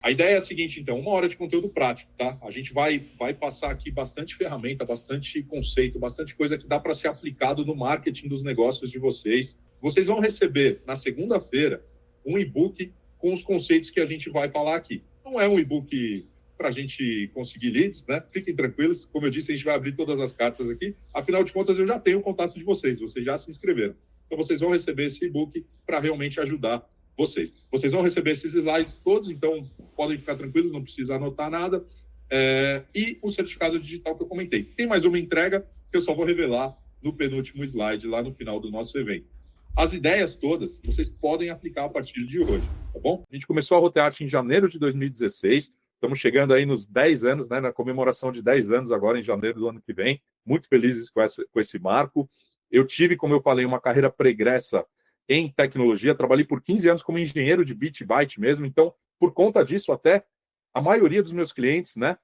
A ideia é a seguinte, então, 1 hora de conteúdo prático, tá? A gente vai passar aqui bastante ferramenta, bastante conceito, bastante coisa que dá para ser aplicado no marketing dos negócios de vocês. Vocês vão receber, na segunda-feira, um e-book com os conceitos que a gente vai falar aqui. Não é um e-book para a gente conseguir leads, né? Fiquem tranquilos. Como eu disse, a gente vai abrir todas as cartas aqui. Afinal de contas, eu já tenho o contato de vocês já se inscreveram. Então, vocês vão receber esse e-book para realmente ajudar vocês. Vocês vão receber esses slides todos, então podem ficar tranquilos, não precisa anotar nada. E o certificado digital que eu comentei. Tem mais uma entrega que eu só vou revelar no penúltimo slide, lá no final do nosso evento. As ideias todas, vocês podem aplicar a partir de hoje, tá bom? A gente começou a Rotearte em janeiro de 2016, estamos chegando aí nos 10 anos, né, na comemoração de 10 anos agora em janeiro do ano que vem, muito felizes com esse marco. Eu tive, como eu falei, uma carreira pregressa em tecnologia, trabalhei por 15 anos como engenheiro de bit byte mesmo, então, por conta disso, até a maioria dos meus clientes, né,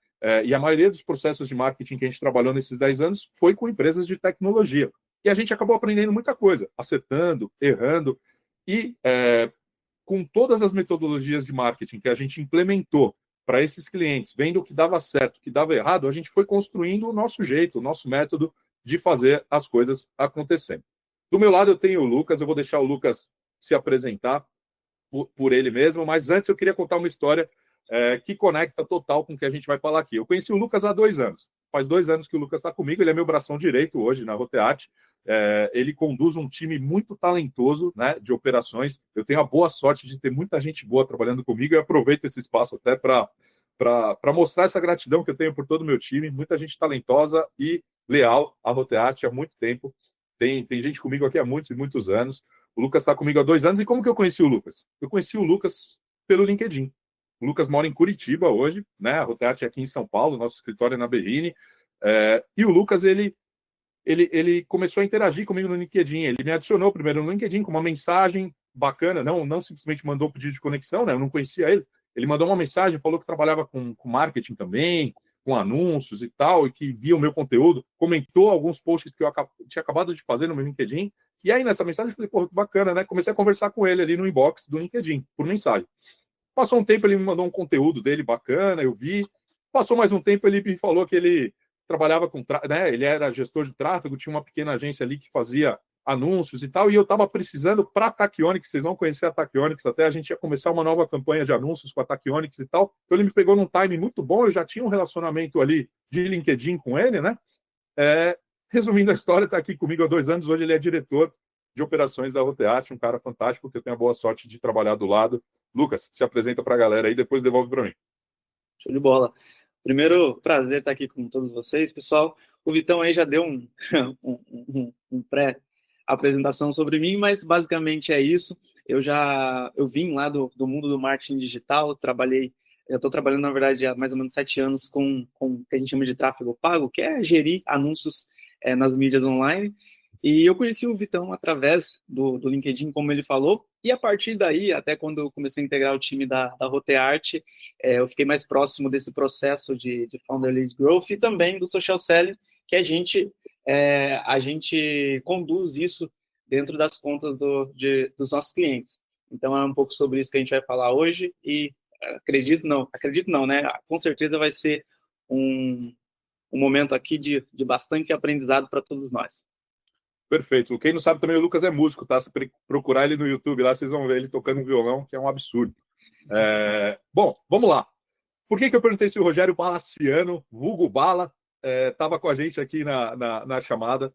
e a maioria dos processos de marketing que a gente trabalhou nesses 10 anos foi com empresas de tecnologia. E a gente acabou aprendendo muita coisa, acertando, errando, e com todas as metodologias de marketing que a gente implementou para esses clientes, vendo o que dava certo, o que dava errado, a gente foi construindo o nosso jeito, o nosso método de fazer as coisas acontecerem. Do meu lado eu tenho o Lucas, eu vou deixar o Lucas se apresentar por ele mesmo, mas antes eu queria contar uma história que conecta total com o que a gente vai falar aqui. Eu conheci o Lucas há 2 anos. Faz 2 anos que o Lucas está comigo, ele é meu bração direito hoje na Rotearte. Ele conduz um time muito talentoso, né, de operações. Eu tenho a boa sorte de ter muita gente boa trabalhando comigo e aproveito esse espaço até para mostrar essa gratidão que eu tenho por todo o meu time. Muita gente talentosa e leal à Rotearte há muito tempo. Tem gente comigo aqui há muitos e muitos anos. O Lucas está comigo há 2 anos. E como que eu conheci o Lucas? Eu conheci o Lucas pelo LinkedIn. O Lucas mora em Curitiba hoje, né? A Rotearte é aqui em São Paulo, nosso escritório é na Berrini. E o Lucas, ele começou a interagir comigo no LinkedIn. Ele me adicionou primeiro no LinkedIn com uma mensagem bacana, não simplesmente mandou um pedido de conexão, né? Eu não conhecia ele. Ele mandou uma mensagem, falou que trabalhava com marketing também, com anúncios e tal, e que via o meu conteúdo, comentou alguns posts que eu tinha acabado de fazer no meu LinkedIn. E aí, nessa mensagem, eu falei, pô, que bacana, né? Comecei a conversar com ele ali no inbox do LinkedIn, por mensagem. Passou um tempo, ele me mandou um conteúdo dele bacana, eu vi. Passou mais um tempo, ele me falou que ele trabalhava com, né? Ele era gestor de tráfego, tinha uma pequena agência ali que fazia anúncios e tal, e eu estava precisando para a Tachyonics, vocês vão conhecer a Tachyonics, até a gente ia começar uma nova campanha de anúncios com a Tachyonics e tal, então ele me pegou num time muito bom, eu já tinha um relacionamento ali de LinkedIn com ele, né? Resumindo a história, está aqui comigo há 2 anos, hoje ele é diretor de operações da Rotearte, um cara fantástico que eu tenho a boa sorte de trabalhar do lado. Lucas, se apresenta para a galera aí, depois devolve para mim. Show de bola. Primeiro, prazer estar aqui com todos vocês, pessoal. O Vitão aí já deu um pré-apresentação sobre mim, mas basicamente é isso. Eu vim lá do mundo do marketing digital, eu estou trabalhando, na verdade, há mais ou menos 7 anos com o que a gente chama de tráfego pago, que é gerir anúncios nas mídias online. E eu conheci o Vitão através do LinkedIn, como ele falou, e a partir daí, até quando eu comecei a integrar o time da Rotearte, eu fiquei mais próximo desse processo de Founder Lead Growth e também do Social Selling, que a gente conduz isso dentro das contas dos nossos clientes. Então, é um pouco sobre isso que a gente vai falar hoje e acredito não, né? Com certeza vai ser um momento aqui de bastante aprendizado para todos nós. Perfeito. Quem não sabe também, o Lucas é músico, tá? Se procurar ele no YouTube lá, vocês vão ver ele tocando um violão, que é um absurdo. Bom, vamos lá. Por que eu perguntei se o Rogério Balaciano, vulgo Bala, estava com a gente aqui na chamada?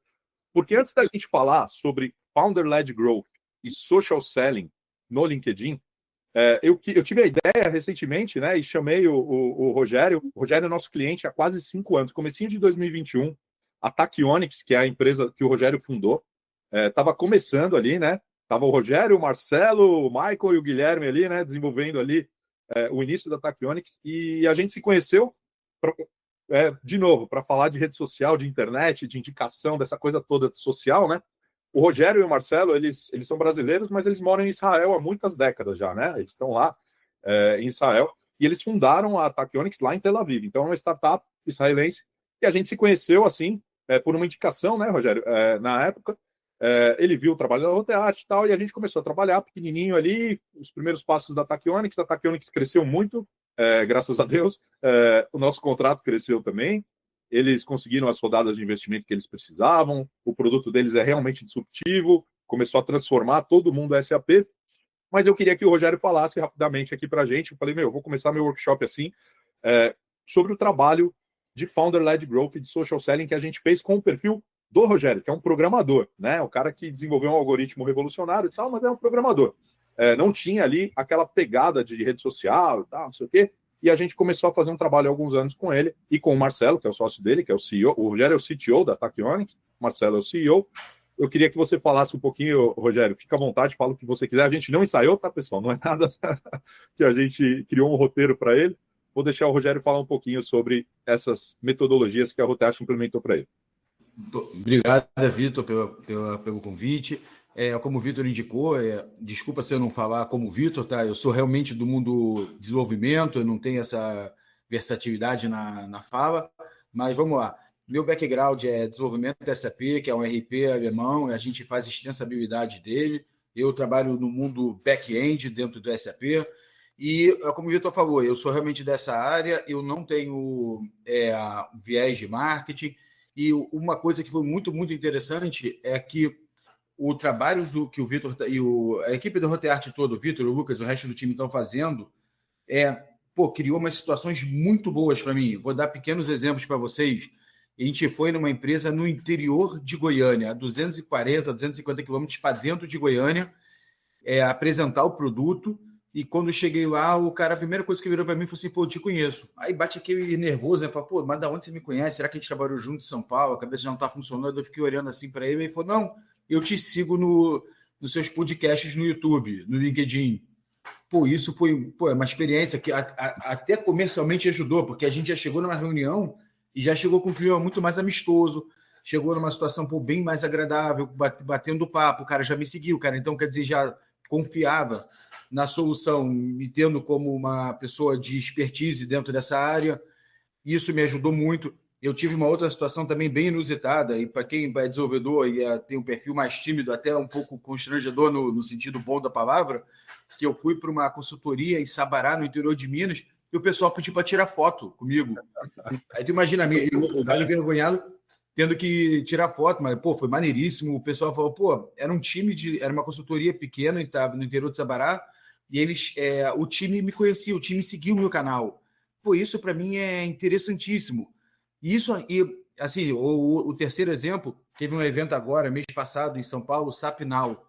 Porque antes da gente falar sobre Founder-Led Growth e Social Selling no LinkedIn, eu tive a ideia recentemente, né, e chamei o Rogério. O Rogério é nosso cliente há quase 5 anos, comecinho de 2021. A Tachyonics, que é a empresa que o Rogério fundou, estava começando ali, né? Tava o Rogério, o Marcelo, o Michael e o Guilherme ali, né, desenvolvendo ali o início da Tachyonics, e a gente se conheceu, de novo, para falar de rede social, de internet, de indicação, dessa coisa toda social, né? O Rogério e o Marcelo, eles são brasileiros, mas eles moram em Israel há muitas décadas já, né? Eles estão lá em Israel, e eles fundaram a Tachyonics lá em Tel Aviv. Então, é uma startup israelense, e a gente se conheceu, assim, por uma indicação, né, Rogério? Na época, ele viu o trabalho da Rotearte e tal, e a gente começou a trabalhar pequenininho ali, os primeiros passos da Tachyonics. A Tachyonics cresceu muito, graças a Deus. O nosso contrato cresceu também. Eles conseguiram as rodadas de investimento que eles precisavam. O produto deles é realmente disruptivo. Começou a transformar todo mundo SAP. Mas eu queria que o Rogério falasse rapidamente aqui para a gente. Eu falei, eu vou começar meu workshop assim, sobre o trabalho de Founder-Led Growth e de Social Selling que a gente fez com o perfil do Rogério, que é um programador, né? O cara que desenvolveu um algoritmo revolucionário e tal, mas é um programador. Não tinha ali aquela pegada de rede social e tal, não sei o quê. E a gente começou a fazer um trabalho há alguns anos com ele e com o Marcelo, que é o sócio dele, que é o CEO. O Rogério é o CTO da Tachyonics, o Marcelo é o CEO. Eu queria que você falasse um pouquinho, Rogério, fica à vontade, fala o que você quiser. A gente não ensaiou, tá, pessoal? Não é nada que a gente criou um roteiro para ele. Vou deixar o Rogério falar um pouquinho sobre essas metodologias que a Roteash implementou para ele. Obrigado, Vitor, pelo convite. Como o Vitor indicou, desculpa se eu não falar como o Vitor, tá? Eu sou realmente do mundo desenvolvimento, eu não tenho essa versatilidade na fala, mas vamos lá. Meu background é desenvolvimento da SAP, que é um RP alemão, e a gente faz extensibilidade dele. Eu trabalho no mundo back-end dentro do SAP, e como o Vitor falou, eu sou realmente dessa área, eu não tenho viés de marketing, e uma coisa que foi muito, muito interessante é que o trabalho que o Vitor e a equipe da Roteart toda, o Vitor, o Lucas, o resto do time estão fazendo, criou umas situações muito boas para mim. Vou dar pequenos exemplos para vocês. A gente foi numa empresa no interior de Goiânia, a 240, 250 quilômetros para dentro de Goiânia, apresentar o produto. E quando eu cheguei lá, o cara, a primeira coisa que virou para mim foi assim, eu te conheço. Aí bate aquele nervoso, né? Fala, mas da onde você me conhece? Será que a gente trabalhou junto em São Paulo? A cabeça já não está funcionando. Eu fiquei olhando assim para ele e ele falou, não, eu te sigo nos seus podcasts no YouTube, no LinkedIn. Isso foi uma experiência que até comercialmente ajudou, porque a gente já chegou numa reunião e já chegou com um clima muito mais amistoso, chegou numa situação bem mais agradável, batendo papo, o cara já me seguiu, cara, então quer dizer, já confiava na solução, me tendo como uma pessoa de expertise dentro dessa área. Isso me ajudou muito. Eu tive uma outra situação também bem inusitada, e para quem é desenvolvedor e tem um perfil mais tímido, até um pouco constrangedor no sentido bom da palavra, que eu fui para uma consultoria em Sabará, no interior de Minas, e o pessoal pediu para tirar foto comigo. Aí tu imagina, eu velho envergonhado, tendo que tirar foto, mas, foi maneiríssimo. O pessoal falou, era um time era uma consultoria pequena, estava no interior de Sabará, e eles, o time me conhecia, o time seguiu o meu canal. Isso para mim é interessantíssimo. Isso, e assim, o terceiro exemplo, teve um evento agora, mês passado, em São Paulo, SAP Now.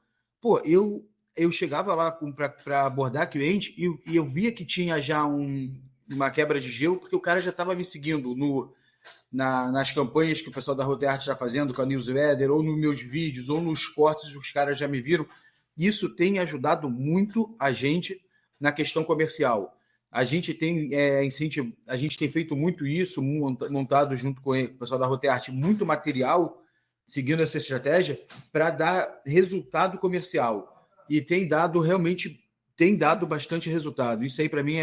Eu chegava lá para abordar cliente e eu via que tinha já uma quebra de gelo, porque o cara já estava me seguindo nas campanhas que o pessoal da Roteart está fazendo com a newsletter, ou nos meus vídeos, ou nos cortes, os caras já me viram. Isso tem ajudado muito a gente na questão comercial. A gente tem a gente tem feito muito isso, montado junto com o pessoal da Roteart, muito material, seguindo essa estratégia, para dar resultado comercial. E tem dado bastante resultado. Isso aí, para mim,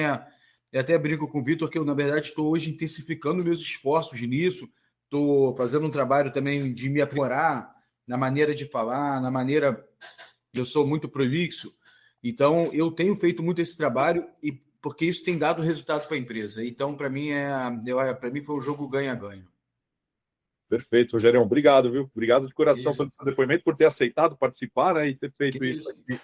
eu até brinco com o Vitor, que eu, na verdade, estou hoje intensificando meus esforços nisso, estou fazendo um trabalho também de me aprimorar na maneira de falar, na maneira... Eu sou muito prolixo, então eu tenho feito muito esse trabalho porque isso tem dado resultado para a empresa. Então, para mim, foi um jogo ganha-ganha. Perfeito, Rogério. Obrigado, viu? Obrigado de coração pelo seu depoimento, por ter aceitado participar, né, e ter feito isso aqui.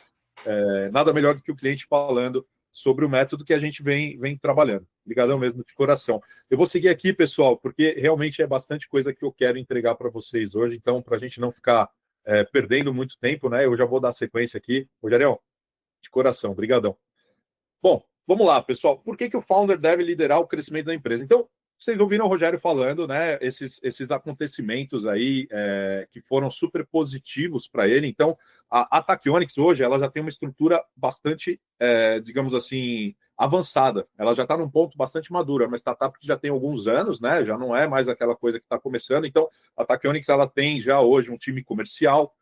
Nada melhor do que o cliente falando sobre o método que a gente vem trabalhando. Obrigadão mesmo, de coração. Eu vou seguir aqui, pessoal, porque realmente é bastante coisa que eu quero entregar para vocês hoje. Então, para a gente não ficar perdendo muito tempo, né, eu já vou dar sequência aqui. Rogério, de coração, brigadão. Bom, vamos lá, pessoal. Por que o founder deve liderar o crescimento da empresa? Então, vocês ouviram o Rogério falando, né? Esses acontecimentos aí que foram super positivos para ele. Então, a Tachyonics hoje ela já tem uma estrutura bastante, digamos assim, avançada. Ela já está num ponto bastante madura, uma startup que já tem alguns anos, né? Já não é mais aquela coisa que está começando. Então, a Tachyonics ela tem já hoje um time comercial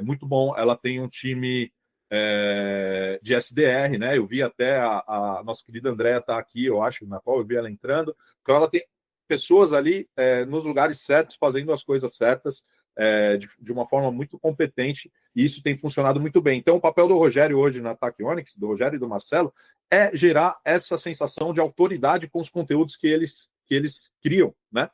muito bom. Ela tem um time de SDR, né? Eu vi até a nossa querida Andréa tá aqui, eu acho, na qual eu vi ela entrando. Então ela tem pessoas ali nos lugares certos, fazendo as coisas certas, de uma forma muito competente, e isso tem funcionado muito bem. Então o papel do Rogério hoje na Tachyonics, do Rogério e do Marcelo, é gerar essa sensação de autoridade com os conteúdos que eles criam, né?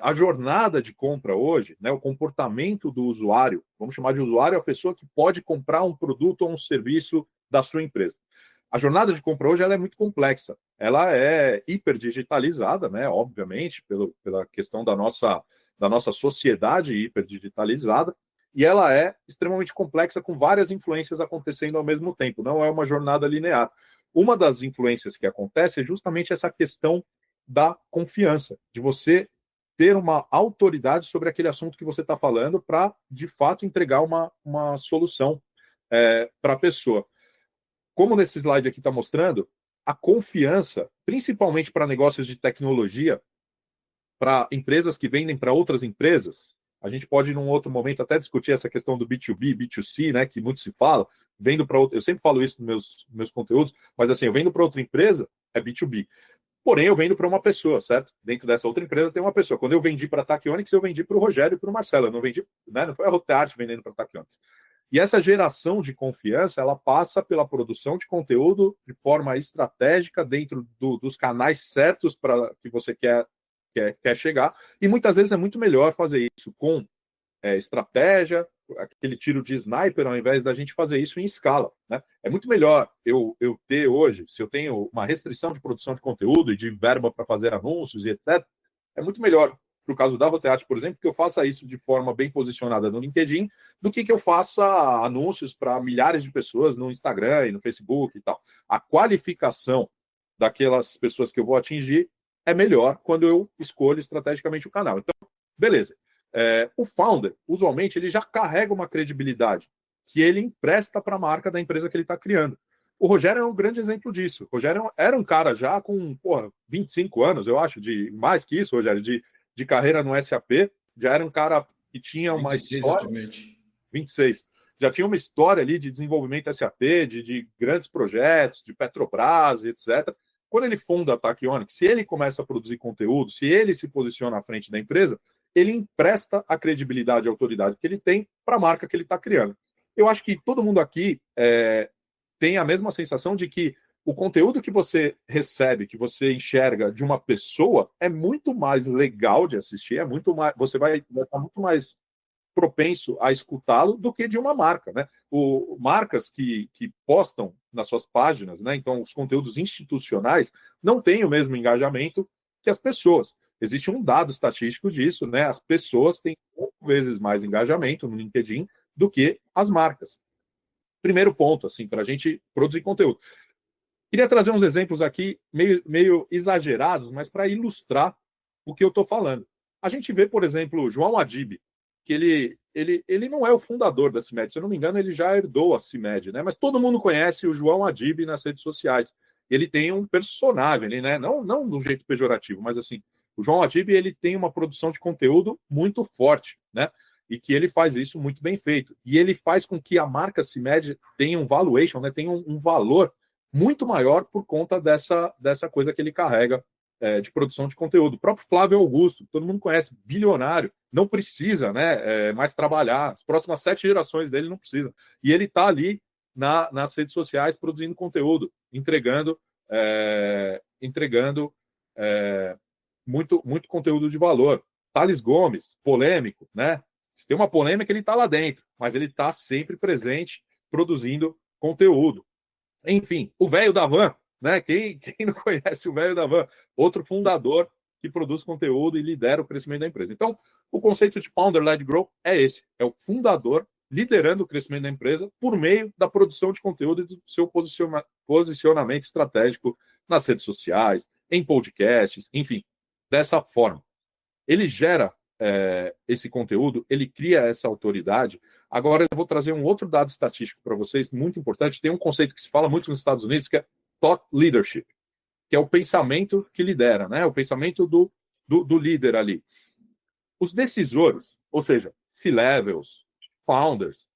A jornada de compra hoje, né, o comportamento do usuário, vamos chamar de usuário a pessoa que pode comprar um produto ou um serviço da sua empresa. A jornada de compra hoje ela é muito complexa. Ela é hiperdigitalizada, né, obviamente, pela questão da nossa sociedade hiperdigitalizada, e ela é extremamente complexa, com várias influências acontecendo ao mesmo tempo. Não é uma jornada linear. Uma das influências que acontece é justamente essa questão da confiança, de você ter uma autoridade sobre aquele assunto que você está falando para, de fato, entregar uma solução para a pessoa. Como nesse slide aqui está mostrando, a confiança, principalmente para negócios de tecnologia, para empresas que vendem para outras empresas, a gente pode, num outro momento, até discutir essa questão do B2B, B2C, né, que muito se fala, vendo para eu sempre falo isso nos meus conteúdos, mas assim, eu vendo para outra empresa, é B2B. Porém, eu vendo para uma pessoa, certo? Dentro dessa outra empresa tem uma pessoa. Quando eu vendi para a Tachyonics, eu vendi para o Rogério e para o Marcelo. Eu não vendi, né? Não foi a Roteart vendendo para a Tachyonics. E essa geração de confiança, ela passa pela produção de conteúdo de forma estratégica dentro dos canais certos para que você quer chegar. E muitas vezes é muito melhor fazer isso com estratégia, aquele tiro de sniper, ao invés da gente fazer isso em escala, né? É muito melhor eu ter hoje, se eu tenho uma restrição de produção de conteúdo e de verba para fazer anúncios e etc., é muito melhor, no caso da Roteart, por exemplo, que eu faça isso de forma bem posicionada no LinkedIn, do que eu faça anúncios para milhares de pessoas no Instagram e no Facebook e tal. A qualificação daquelas pessoas que eu vou atingir é melhor quando eu escolho estrategicamente o canal. Então, beleza. O founder, usualmente, ele já carrega uma credibilidade que ele empresta para a marca da empresa que ele está criando. O Rogério é um grande exemplo disso. O Rogério era um cara já com 25 anos, eu acho, de mais que isso, Rogério, de carreira no SAP. Já era um cara que tinha uma 26, história... atualmente. 26. Já tinha uma história ali de desenvolvimento SAP, de grandes projetos, de Petrobras, etc. Quando ele funda a Tachyonics, se ele começa a produzir conteúdo, se ele se posiciona à frente da empresa, ele empresta a credibilidade e a autoridade que ele tem para a marca que ele está criando. Eu acho que todo mundo aqui tem a mesma sensação de que o conteúdo que você recebe, que você enxerga de uma pessoa, é muito mais legal de assistir, é muito mais, você vai estar muito mais propenso a escutá-lo do que de uma marca, né? Marcas que postam nas suas páginas, né? Então, os conteúdos institucionais não têm o mesmo engajamento que as pessoas. Existe um dado estatístico disso, né? As pessoas têm 5 vezes mais engajamento no LinkedIn do que as marcas. Primeiro ponto, assim, para a gente produzir conteúdo. Queria trazer uns exemplos aqui meio exagerados, mas para ilustrar o que eu estou falando. A gente vê, por exemplo, o João Adib, que ele não é o fundador da CIMED, se eu não me engano, ele já herdou a CIMED, né? Mas todo mundo conhece o João Adib nas redes sociais. Ele tem um personagem, né? Não de um jeito pejorativo, mas assim, o João Adib ele tem uma produção de conteúdo muito forte, né? E que ele faz isso muito bem feito. E ele faz com que a marca CIMED tenha um valuation, né? Tenha um valor muito maior por conta dessa coisa que ele carrega de produção de conteúdo. O próprio Flávio Augusto, todo mundo conhece, bilionário, não precisa, né, mais trabalhar. As próximas 7 gerações dele não precisam. E ele está ali nas redes sociais produzindo conteúdo, entregando muito conteúdo de valor. Thales Gomes, polêmico, né? Se tem uma polêmica, ele está lá dentro, mas ele está sempre presente produzindo conteúdo. Enfim, o velho da van, né? Quem não conhece o velho da van? Outro fundador que produz conteúdo e lidera o crescimento da empresa. Então, o conceito de Founder-Led Growth é esse: é o fundador liderando o crescimento da empresa por meio da produção de conteúdo e do seu posicionamento estratégico nas redes sociais, em podcasts, enfim, dessa forma. Ele gera esse conteúdo, ele cria essa autoridade. Agora eu vou trazer um outro dado estatístico para vocês, muito importante. Tem um conceito que se fala muito nos Estados Unidos, que é thought leadership, que é o pensamento que lidera, né? O pensamento do líder ali. Os decisores, ou seja, C-levels, founders,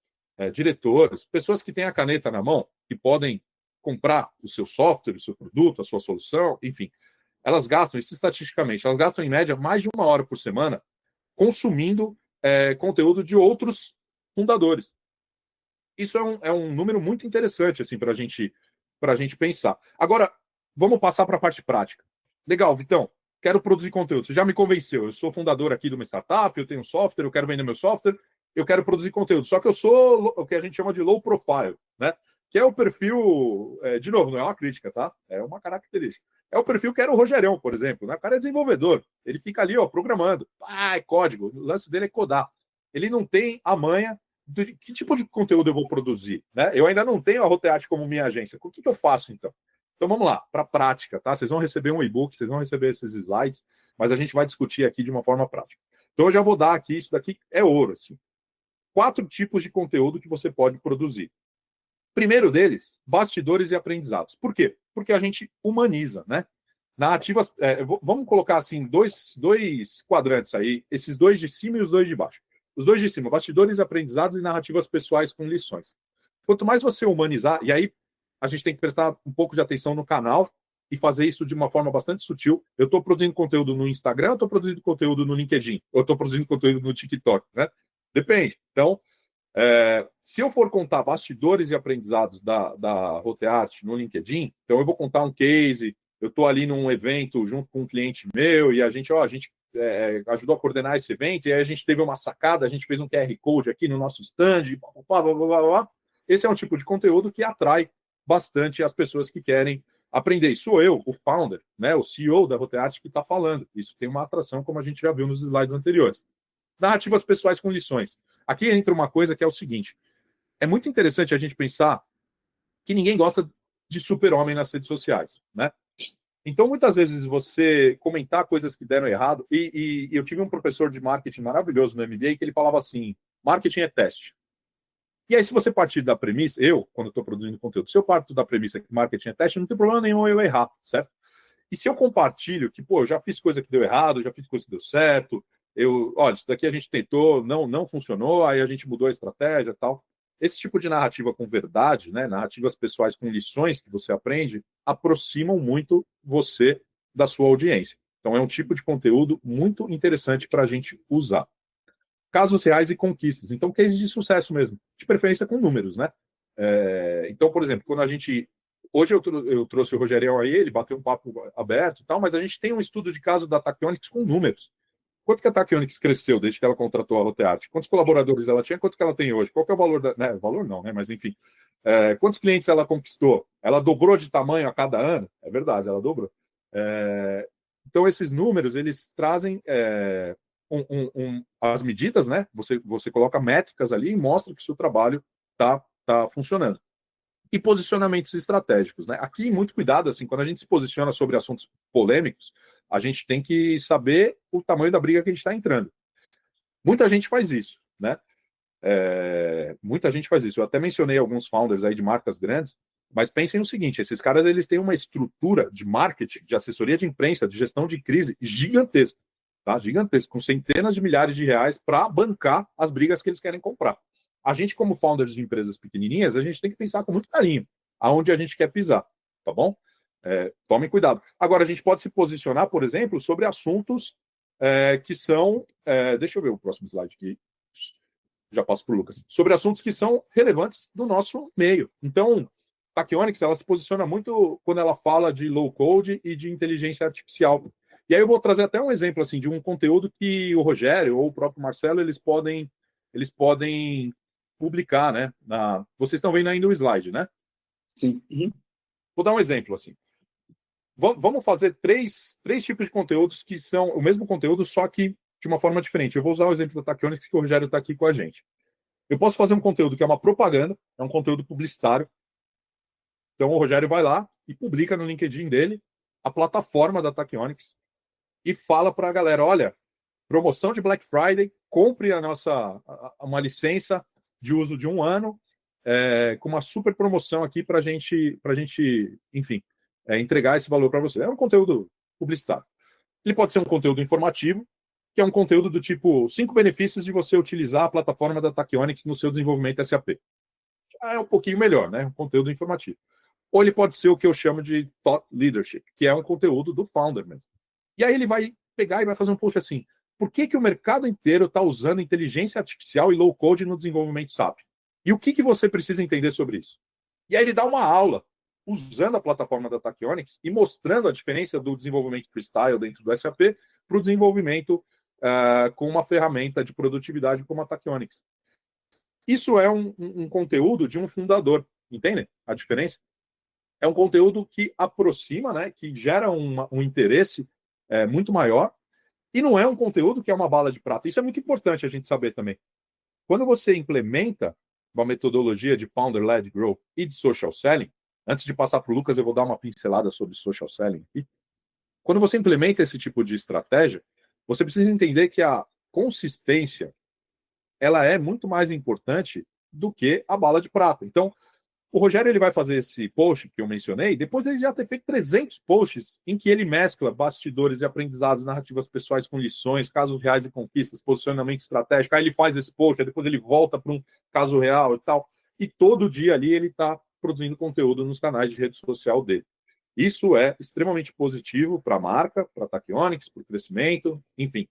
diretores, pessoas que têm a caneta na mão, que podem comprar o seu software, o seu produto, a sua solução, enfim, elas gastam, isso estatisticamente, elas gastam em média mais de 1 hora por semana consumindo conteúdo de outros fundadores. Isso é um número muito interessante assim, para a gente para a gente pensar. Agora, vamos passar para a parte prática. Legal, Vitão, quero produzir conteúdo. Você já me convenceu. Eu sou fundador aqui de uma startup, eu tenho software, eu quero vender meu software, eu quero produzir conteúdo. Só que eu sou o que a gente chama de low profile, né? Que é o perfil, de novo, não é uma crítica, tá? É uma característica. É o perfil que era o Rogerão, por exemplo, né? O cara é desenvolvedor, ele fica ali, ó, programando. É código, o lance dele é codar. Ele não tem a manha de que tipo de conteúdo eu vou produzir, né? Eu ainda não tenho a Rotearte como minha agência. O que eu faço, então? Então vamos lá, para a prática, tá? Vocês vão receber um e-book, vocês vão receber esses slides, mas a gente vai discutir aqui de uma forma prática. Então eu já vou dar aqui, isso daqui é ouro, assim. 4 tipos de conteúdo que você pode produzir. Primeiro deles, bastidores e aprendizados. Por quê? Porque a gente humaniza, né? Narrativas, vamos colocar assim, dois quadrantes aí, esses 2 de cima e os 2 de baixo. Os 2 de cima, bastidores, aprendizados e narrativas pessoais com lições. Quanto mais você humanizar, e aí a gente tem que prestar um pouco de atenção no canal e fazer isso de uma forma bastante sutil. Eu estou produzindo conteúdo no Instagram, eu estou produzindo conteúdo no LinkedIn, eu estou produzindo conteúdo no TikTok, né? Depende. Então, se eu for contar bastidores e aprendizados da Rotearte no LinkedIn, então eu vou contar um case, eu estou ali num evento junto com um cliente meu e a gente ajudou a coordenar esse evento e aí a gente teve uma sacada, a gente fez um QR Code aqui no nosso stand, blá, blá, blá, blá. Esse é um tipo de conteúdo que atrai bastante as pessoas que querem aprender. E sou eu, o founder, né, o CEO da Rotearte, que está falando. Isso tem uma atração, como a gente já viu nos slides anteriores. Narrativas pessoais com lições. Aqui entra uma coisa que é o seguinte: é muito interessante a gente pensar que ninguém gosta de super-homem nas redes sociais, né? Então, muitas vezes, você comentar coisas que deram errado, e eu tive um professor de marketing maravilhoso no MBA que ele falava assim: marketing é teste. E aí, se você partir da premissa, quando estou produzindo conteúdo, se eu parto da premissa que marketing é teste, não tem problema nenhum eu errar, certo? E se eu compartilho que, eu já fiz coisa que deu errado, já fiz coisa que deu certo, olha, isso daqui a gente tentou, não funcionou, aí a gente mudou a estratégia e tal. Esse tipo de narrativa com verdade, né, narrativas pessoais com lições que você aprende, aproximam muito você da sua audiência. Então, é um tipo de conteúdo muito interessante para a gente usar. Casos reais e conquistas. Então, cases de sucesso mesmo, de preferência com números, né? Então, por exemplo, quando a gente... Hoje eu trouxe o Rogerião aí, ele bateu um papo aberto e tal, mas a gente tem um estudo de caso da Tachyonics com números. Quanto que a Tachyonics cresceu desde que ela contratou a Rotearte? Quantos colaboradores ela tinha? Quanto que ela tem hoje? Qual que é o valor da... valor não, né? Mas enfim. Quantos clientes ela conquistou? Ela dobrou de tamanho a cada ano? É verdade, ela dobrou. Então, esses números, eles trazem as medidas, né? Você coloca métricas ali e mostra que o seu trabalho tá funcionando. E posicionamentos estratégicos, né? Aqui, muito cuidado, assim, quando a gente se posiciona sobre assuntos polêmicos, a gente tem que saber o tamanho da briga que a gente está entrando. Muita gente faz isso, né? Muita gente faz isso. Eu até mencionei alguns founders aí de marcas grandes, mas pensem no seguinte: esses caras, eles têm uma estrutura de marketing, de assessoria de imprensa, de gestão de crise gigantesca, tá? Gigantesca, com centenas de milhares de reais para bancar as brigas que eles querem comprar. A gente, como founders de empresas pequenininhas, a gente tem que pensar com muito carinho aonde a gente quer pisar, tá bom? Tomem cuidado. Agora, a gente pode se posicionar, por exemplo, sobre assuntos que são... deixa eu ver o próximo slide aqui. Já passo para o Lucas. Sobre assuntos que são relevantes do nosso meio. Então, Tachyonics, ela se posiciona muito quando ela fala de low-code e de inteligência artificial. E aí eu vou trazer até um exemplo assim, de um conteúdo que o Rogério ou o próprio Marcelo, eles podem publicar, né? Vocês estão vendo ainda o slide, né? Sim. Uhum. Vou dar um exemplo, assim. Vamos fazer três tipos de conteúdos que são o mesmo conteúdo, só que de uma forma diferente. Eu vou usar o exemplo da Tachyonics, que o Rogério está aqui com a gente. Eu posso fazer um conteúdo que é uma propaganda, é um conteúdo publicitário. Então, o Rogério vai lá e publica no LinkedIn dele a plataforma da Tachyonics e fala para a galera: olha, promoção de Black Friday, compre uma licença de uso de 1 ano, com uma super promoção aqui para a gente, enfim, entregar esse valor para você. É um conteúdo publicitário. Ele pode ser um conteúdo informativo, que é um conteúdo do tipo 5 benefícios de você utilizar a plataforma da Tachyonics no seu desenvolvimento SAP. Já é um pouquinho melhor, né? Um conteúdo informativo. Ou ele pode ser o que eu chamo de thought leadership, que é um conteúdo do founder mesmo. E aí ele vai pegar e vai fazer um post assim: por que o mercado inteiro está usando inteligência artificial e low-code no desenvolvimento SAP? E o que você precisa entender sobre isso? E aí ele dá uma aula usando a plataforma da Tachyonics e mostrando a diferença do desenvolvimento freestyle dentro do SAP para o desenvolvimento com uma ferramenta de produtividade como a Tachyonics. Isso é um conteúdo de um fundador, entendem a diferença? É um conteúdo que aproxima, né, que gera um interesse muito maior, e não é um conteúdo que é uma bala de prata. Isso é muito importante a gente saber também. Quando você implementa uma metodologia de Founder-Led Growth e de Social Selling, antes de passar para o Lucas, eu vou dar uma pincelada sobre Social Selling aqui. Quando você implementa esse tipo de estratégia, você precisa entender que a consistência ela é muito mais importante do que a bala de prata. Então, o Rogério ele vai fazer esse post que eu mencionei, depois ele já ter feito 300 posts em que ele mescla bastidores e aprendizados, narrativas pessoais com lições, casos reais e conquistas, posicionamento estratégico. Aí ele faz esse post, aí depois ele volta para um caso real e tal. E todo dia ali ele está produzindo conteúdo nos canais de rede social dele. Isso é extremamente positivo para a marca, para a Tachyonics, para o crescimento, enfim,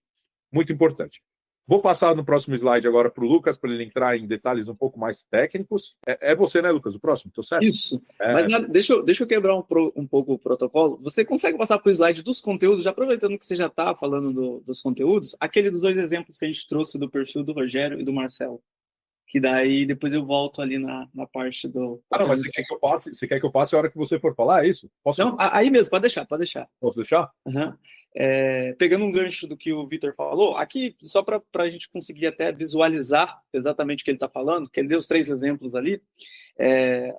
muito importante. Vou passar no próximo slide agora para o Lucas, para ele entrar em detalhes um pouco mais técnicos. É você, né, Lucas, o próximo? Estou certo? Isso. Mas deixa eu quebrar um pouco o protocolo. Você consegue passar para o slide dos conteúdos, já aproveitando que você já está falando dos conteúdos, aquele dos 2 exemplos que a gente trouxe do perfil do Rogério e do Marcelo. Que daí depois eu volto ali na parte do... Não, mas você quer que eu passe? Você quer que eu passe a hora que você for falar? É isso? Posso? Não, aí mesmo, pode deixar. Posso deixar? Uhum. Pegando um gancho do que o Vitor falou, aqui, só para a gente conseguir até visualizar exatamente o que ele está falando, que ele deu os 3 exemplos ali,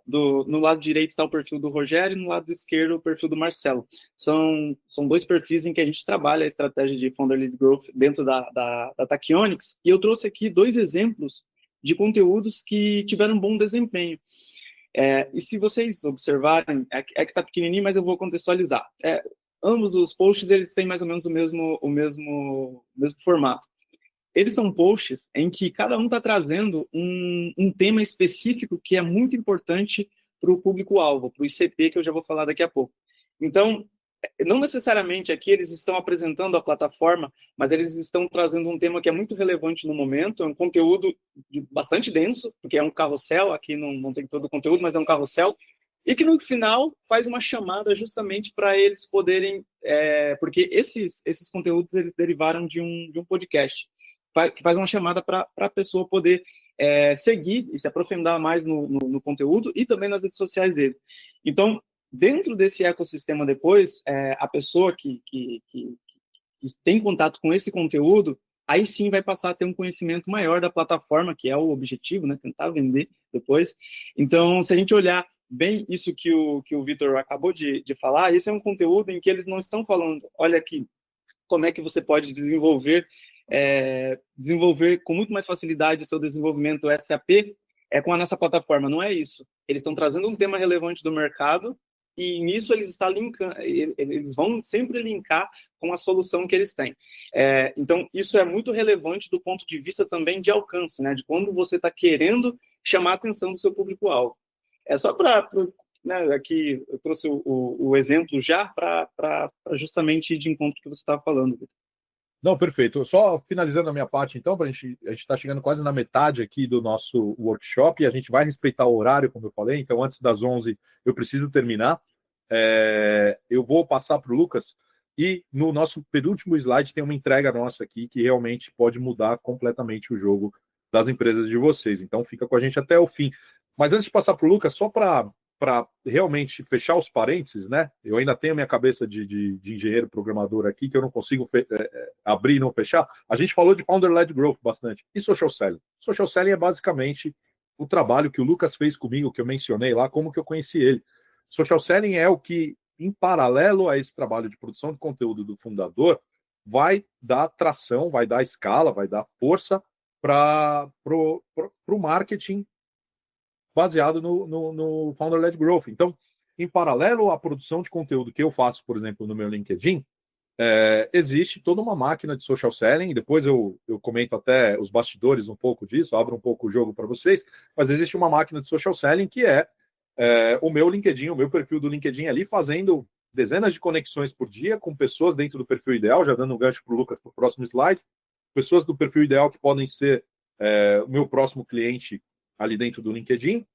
no lado direito está o perfil do Rogério e no lado esquerdo o perfil do Marcelo. São 2 perfis em que a gente trabalha a estratégia de Founder-Led Growth dentro da Tachyonics, e eu trouxe aqui 2 exemplos de conteúdos que tiveram bom desempenho. E se vocês observarem, que está pequenininho, mas eu vou contextualizar. Ambos os posts eles têm mais ou menos o mesmo formato. Eles são posts em que cada um está trazendo um tema específico que é muito importante para o público-alvo, para o ICP, que eu já vou falar daqui a pouco. Então, não necessariamente aqui eles estão apresentando a plataforma, mas eles estão trazendo um tema que é muito relevante no momento, é um conteúdo bastante denso, porque é um carrossel, aqui não tem todo o conteúdo, mas é um carrossel, e que no final faz uma chamada justamente para eles poderem, porque esses conteúdos eles derivaram de um podcast, que faz uma chamada para a pessoa poder seguir e se aprofundar mais no conteúdo e também nas redes sociais dele. Então, dentro desse ecossistema depois, a pessoa que tem contato com esse conteúdo, aí sim vai passar a ter um conhecimento maior da plataforma, que é o objetivo, né? Tentar vender depois. Então, se a gente olhar bem isso que o Vitor acabou de falar, esse é um conteúdo em que eles não estão falando, olha aqui, como é que você pode desenvolver com muito mais facilidade o seu desenvolvimento SAP com a nossa plataforma. Não é isso. Eles estão trazendo um tema relevante do mercado e nisso eles vão sempre linkar com a solução que eles têm. Então, isso é muito relevante do ponto de vista também de alcance, né? De quando você está querendo chamar a atenção do seu público-alvo. Só para... Né, aqui eu trouxe o exemplo já para justamente ir de encontro que você estava falando, Vitor. Não, perfeito. Só finalizando a minha parte, então, a gente está chegando quase na metade aqui do nosso workshop e a gente vai respeitar o horário, como eu falei, então antes das 11 eu preciso terminar. Eu vou passar para o Lucas e no nosso penúltimo slide tem uma entrega nossa aqui que realmente pode mudar completamente o jogo das empresas de vocês. Então fica com a gente até o fim. Mas antes de passar para o Lucas, só para realmente fechar os parênteses, né? Eu ainda tenho a minha cabeça de engenheiro programador aqui, que eu não consigo abrir e não fechar. A gente falou de Founder-Led Growth bastante. E Social Selling? Social Selling é basicamente o trabalho que o Lucas fez comigo, que eu mencionei lá, como que eu conheci ele. Social Selling é o que, em paralelo a esse trabalho de produção de conteúdo do fundador, vai dar tração, vai dar escala, vai dar força para o marketing baseado no Founder-Led Growth. Então, em paralelo à produção de conteúdo que eu faço, por exemplo, no meu LinkedIn, existe toda uma máquina de social selling. Depois eu comento até os bastidores um pouco disso, abro um pouco o jogo para vocês, mas existe uma máquina de social selling que é o meu LinkedIn, o meu perfil do LinkedIn ali, fazendo dezenas de conexões por dia com pessoas dentro do perfil ideal, já dando um gancho para o Lucas para o próximo slide, pessoas do perfil ideal que podem ser o meu próximo cliente ali dentro do LinkedIn,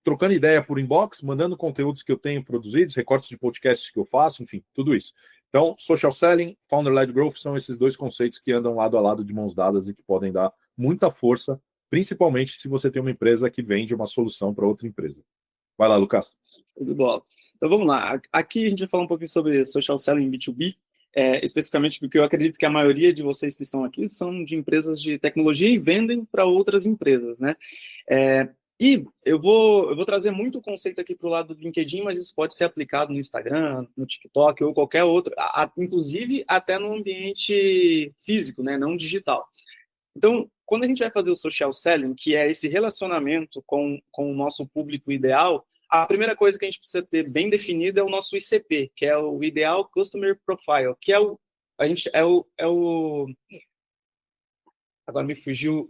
trocando ideia por inbox, mandando conteúdos que eu tenho produzidos, recortes de podcasts que eu faço, enfim, tudo isso. Então, social selling, founder-led growth são esses dois conceitos que andam lado a lado de mãos dadas e que podem dar muita força, principalmente se você tem uma empresa que vende uma solução para outra empresa. Vai lá, Lucas. Tudo bom. Então vamos lá. Aqui a gente vai falar um pouquinho sobre social selling B2B, especificamente porque eu acredito que a maioria de vocês que estão aqui são de empresas de tecnologia e vendem para outras empresas, né? E eu vou trazer muito conceito aqui para o lado do LinkedIn, mas isso pode ser aplicado no Instagram, no TikTok ou qualquer outro, inclusive até no ambiente físico, né? Não digital. Então, quando a gente vai fazer o social selling, que é esse relacionamento com o nosso público ideal, a primeira coisa que a gente precisa ter bem definida é o nosso ICP, que é o Ideal Customer Profile, que agora me fugiu.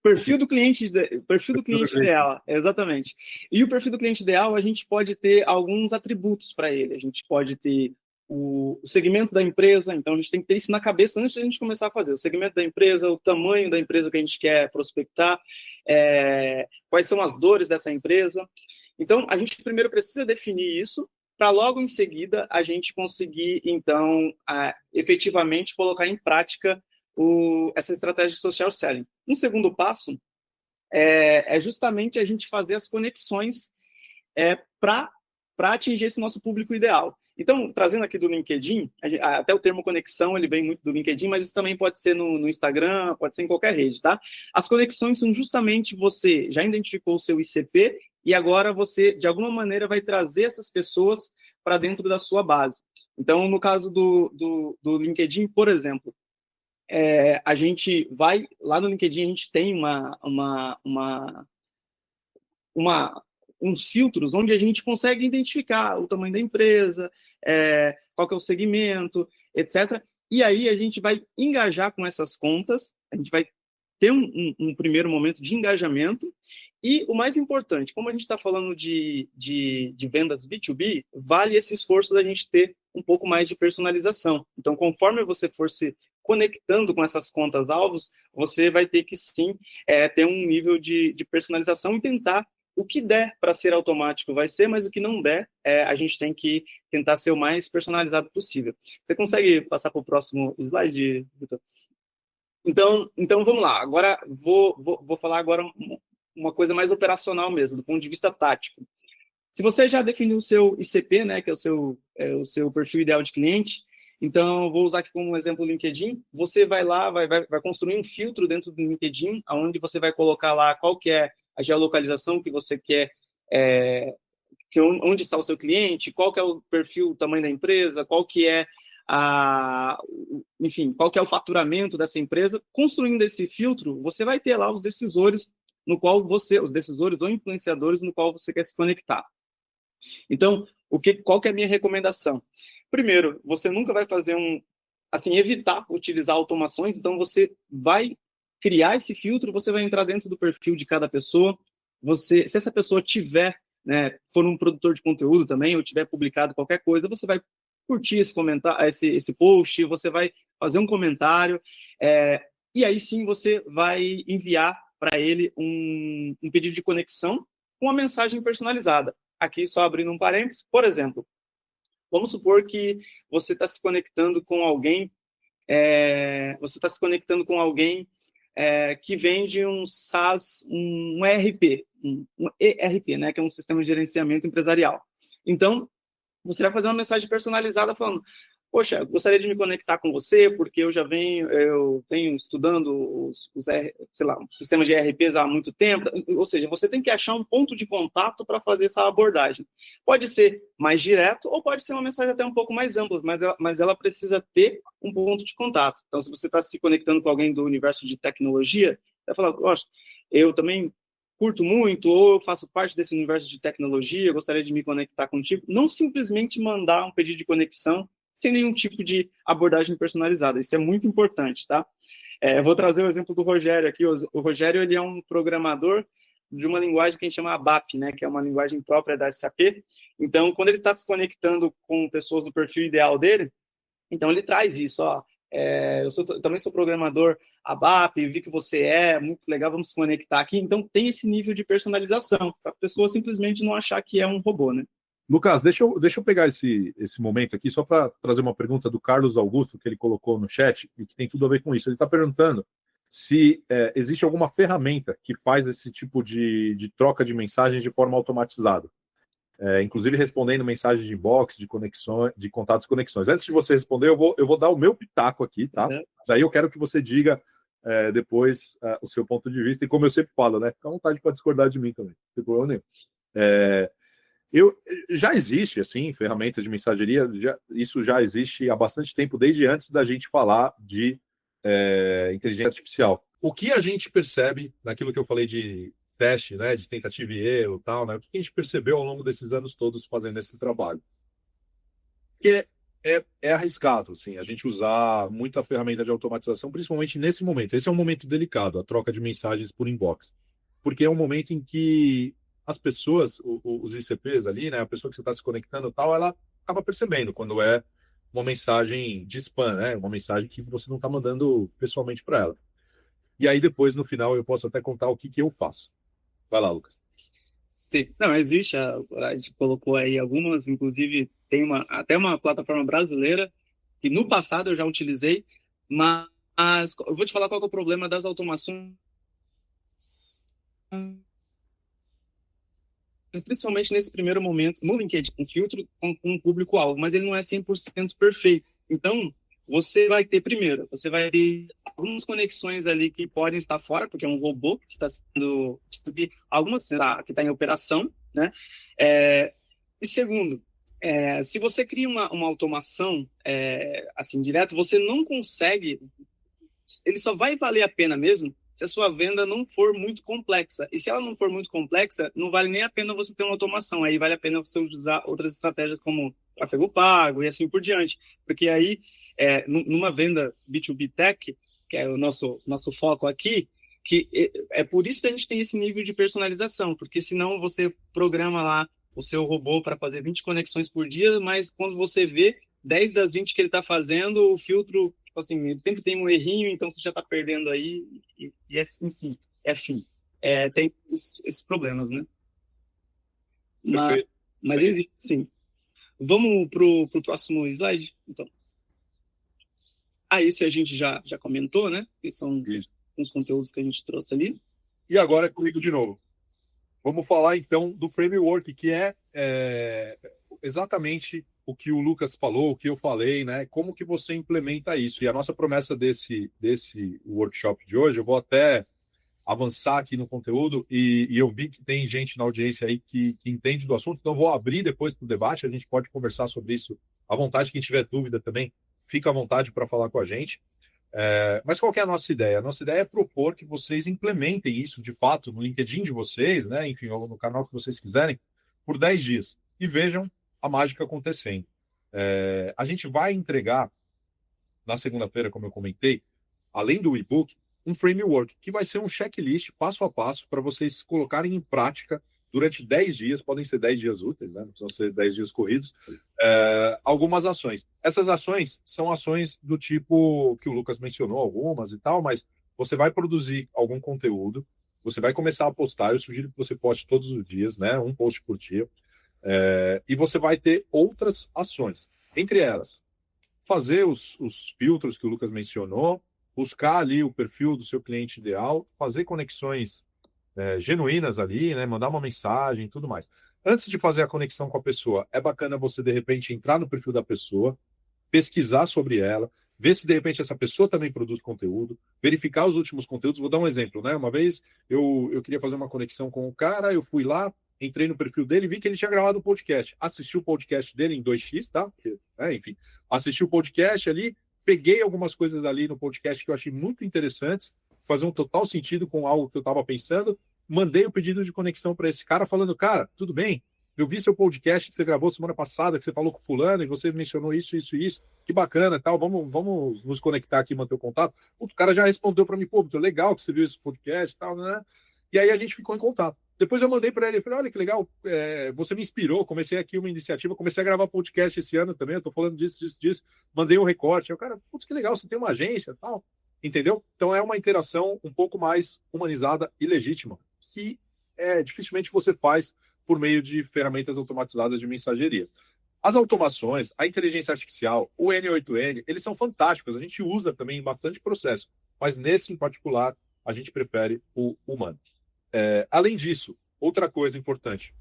Perfil do cliente ideal, exatamente. E o perfil do cliente ideal, a gente pode ter alguns atributos para ele. A gente pode ter o segmento da empresa, então a gente tem que ter isso na cabeça antes de a gente começar a fazer. O segmento da empresa, o tamanho da empresa que a gente quer prospectar, quais são as dores dessa empresa. Então, a gente primeiro precisa definir isso, para logo em seguida a gente conseguir, então, efetivamente colocar em prática essa estratégia de social selling. Um segundo passo é justamente a gente fazer as conexões para atingir esse nosso público ideal. Então, trazendo aqui do LinkedIn, até o termo conexão, ele vem muito do LinkedIn, mas isso também pode ser no Instagram, pode ser em qualquer rede, tá? As conexões são justamente você já identificou o seu ICP e agora você, de alguma maneira, vai trazer essas pessoas para dentro da sua base. Então, no caso do LinkedIn, por exemplo, a gente vai, lá no LinkedIn, a gente tem uns filtros onde a gente consegue identificar o tamanho da empresa, qual que é o segmento, etc. E aí a gente vai engajar com essas contas, a gente vai ter um primeiro momento de engajamento e o mais importante, como a gente está falando de vendas B2B, vale esse esforço da gente ter um pouco mais de personalização. Então, conforme você for se conectando com essas contas-alvos, você vai ter que sim ter um nível de personalização e tentar o que der para ser automático vai ser, mas o que não der, a gente tem que tentar ser o mais personalizado possível. Você consegue passar para o próximo slide, Vitor? Então, vamos lá. Agora, vou falar agora uma coisa mais operacional mesmo, do ponto de vista tático. Se você já definiu o seu ICP, né, que é o seu perfil ideal de cliente, então, vou usar aqui como exemplo o LinkedIn. Você vai lá, vai construir um filtro dentro do LinkedIn, onde você vai colocar lá qual que é a geolocalização que você quer, onde está o seu cliente, qual que é o perfil, o tamanho da empresa, qual que é enfim, qual que é o faturamento dessa empresa. Construindo esse filtro, você vai ter lá os decisores os decisores ou influenciadores no qual você quer se conectar. Então, qual que é a minha recomendação? Primeiro, você nunca vai fazer evitar utilizar automações, então você vai criar esse filtro, você vai entrar dentro do perfil de cada pessoa, se essa pessoa tiver, né, for um produtor de conteúdo também, ou tiver publicado qualquer coisa, você vai curtir esse post, você vai fazer um comentário, e aí sim você vai enviar para ele um pedido de conexão com uma mensagem personalizada. Aqui, só abrindo um parênteses, por exemplo, vamos supor que você está se conectando com alguém, que vende um SaaS, um ERP, um ERP, né, que é um sistema de gerenciamento empresarial. Então, você vai fazer uma mensagem personalizada falando: poxa, gostaria de me conectar com você, porque eu tenho estudando os sistemas de ERPs há muito tempo. Ou seja, você tem que achar um ponto de contato para fazer essa abordagem. Pode ser mais direto ou pode ser uma mensagem até um pouco mais ampla, mas ela precisa ter um ponto de contato. Então, se você está se conectando com alguém do universo de tecnologia, você vai falar: poxa, eu também curto muito, ou eu faço parte desse universo de tecnologia, eu gostaria de me conectar contigo. Não simplesmente mandar um pedido de conexão sem nenhum tipo de abordagem personalizada. Isso é muito importante, tá? Eu vou trazer o exemplo do Rogério aqui. O Rogério, ele é um programador de uma linguagem que a gente chama ABAP, né? Que é uma linguagem própria da SAP. Então, quando ele está se conectando com pessoas do perfil ideal dele, então ele traz isso, ó. Também sou programador ABAP, vi que você muito legal, vamos se conectar aqui. Então, tem esse nível de personalização, para a pessoa simplesmente não achar que é um robô, né? Lucas, deixa eu pegar esse momento aqui só para trazer uma pergunta do Carlos Augusto, que ele colocou no chat, e que tem tudo a ver com isso. Ele está perguntando se existe alguma ferramenta que faz esse tipo de troca de mensagens de forma automatizada. Inclusive respondendo mensagem de inbox, de conexões, de contatos e conexões. Antes de você responder, eu vou dar o meu pitaco aqui, tá? Mas aí eu quero que você diga depois o seu ponto de vista, e como eu sempre falo, né? Fica à vontade para discordar de mim também, não tem problema nenhum. Já existe, assim, ferramentas de mensageria, isso já existe há bastante tempo, desde antes da gente falar de inteligência artificial. O que a gente percebe naquilo que eu falei de teste, né, de tentativa e erro, tal, né? O que a gente percebeu ao longo desses anos todos fazendo esse trabalho? Que é arriscado, assim, a gente usar muita ferramenta de automatização, principalmente nesse momento. Esse é um momento delicado, a troca de mensagens por inbox, porque é um momento em que as pessoas, os ICPs ali, né, a pessoa que você está se conectando, tal, ela acaba percebendo quando é uma mensagem de spam, né, uma mensagem que você não está mandando pessoalmente para ela. E aí depois no final eu posso até contar o que eu faço. Vai lá, Lucas. Sim, não, existe, a gente colocou aí algumas, inclusive tem até uma plataforma brasileira que no passado eu já utilizei, mas eu vou te falar qual que é o problema das automações, principalmente nesse primeiro momento, no LinkedIn, um filtro com um público-alvo, mas ele não é 100% perfeito. Então, você vai ter algumas conexões ali que podem estar fora, porque é um robô que está sendo distribuído, algumas que está em operação, né? E segundo, se você cria uma automação assim direto, você não consegue, ele só vai valer a pena mesmo se a sua venda não for muito complexa. E se ela não for muito complexa, não vale nem a pena você ter uma automação. Aí vale a pena você usar outras estratégias como tráfego pago e assim por diante. Porque aí, numa venda B2B Tech, que é o nosso foco aqui, que é por isso que a gente tem esse nível de personalização, porque senão você programa lá o seu robô para fazer 20 conexões por dia, mas quando você vê 10 das 20 que ele está fazendo, o filtro, tipo assim, ele sempre tem um errinho, então você já está perdendo aí, e assim, sim, fim. Tem esses problemas, né? Mas existe, sim. Vamos pro próximo slide, então. Esse a gente já comentou, né? Que são os conteúdos que a gente trouxe ali. E agora é comigo de novo. Vamos falar, então, do framework, que é exatamente o que o Lucas falou, o que eu falei, né? Como que você implementa isso? E a nossa promessa desse workshop de hoje, eu vou até avançar aqui no conteúdo, e eu vi que tem gente na audiência aí que entende do assunto, então eu vou abrir depois para o debate, a gente pode conversar sobre isso à vontade. Quem tiver dúvida também, fica à vontade para falar com a gente. Mas qual que é a nossa ideia? A nossa ideia é propor que vocês implementem isso, de fato, no LinkedIn de vocês, né? Enfim, ou no canal que vocês quiserem, por 10 dias. E vejam a mágica acontecendo. A gente vai entregar, na segunda-feira, como eu comentei, além do e-book, um framework, que vai ser um checklist, passo a passo, para vocês colocarem em prática durante 10 dias, podem ser 10 dias úteis, né? Não precisam ser 10 dias corridos, algumas ações. Essas ações são ações do tipo que o Lucas mencionou, algumas e tal, mas você vai produzir algum conteúdo, você vai começar a postar, eu sugiro que você poste todos os dias, né? Um post por dia, e você vai ter outras ações. Entre elas, fazer os filtros que o Lucas mencionou, buscar ali o perfil do seu cliente ideal, fazer conexões genuínas ali, né? Mandar uma mensagem e tudo mais. Antes de fazer a conexão com a pessoa, é bacana você, de repente, entrar no perfil da pessoa, pesquisar sobre ela, ver se, de repente, essa pessoa também produz conteúdo, verificar os últimos conteúdos. Vou dar um exemplo, né? Uma vez eu queria fazer uma conexão com o cara, eu fui lá, entrei no perfil dele e vi que ele tinha gravado um podcast. Assisti o podcast dele em 2x, tá? Enfim, assisti o podcast ali, peguei algumas coisas ali no podcast que eu achei muito interessantes, faziam total sentido com algo que eu estava pensando, mandei o pedido de conexão para esse cara, falando, cara, tudo bem, eu vi seu podcast que você gravou semana passada, que você falou com fulano, e você mencionou isso, que bacana, tal, vamos nos conectar aqui e manter o contato. O cara já respondeu para mim, pô, Vitor, legal que você viu esse podcast e tal, né? E aí a gente ficou em contato. Depois eu mandei para ele, falei, olha que legal, você me inspirou, comecei aqui uma iniciativa, comecei a gravar podcast esse ano também, eu tô falando disso, mandei um recorte. Aí o cara, putz, que legal, você tem uma agência e tal, entendeu? Então é uma interação um pouco mais humanizada e legítima, que dificilmente você faz por meio de ferramentas automatizadas de mensageria. As automações, a inteligência artificial, o N8N, eles são fantásticos, a gente usa também em bastante processo, mas nesse em particular, a gente prefere o humano. Além disso, outra coisa importante,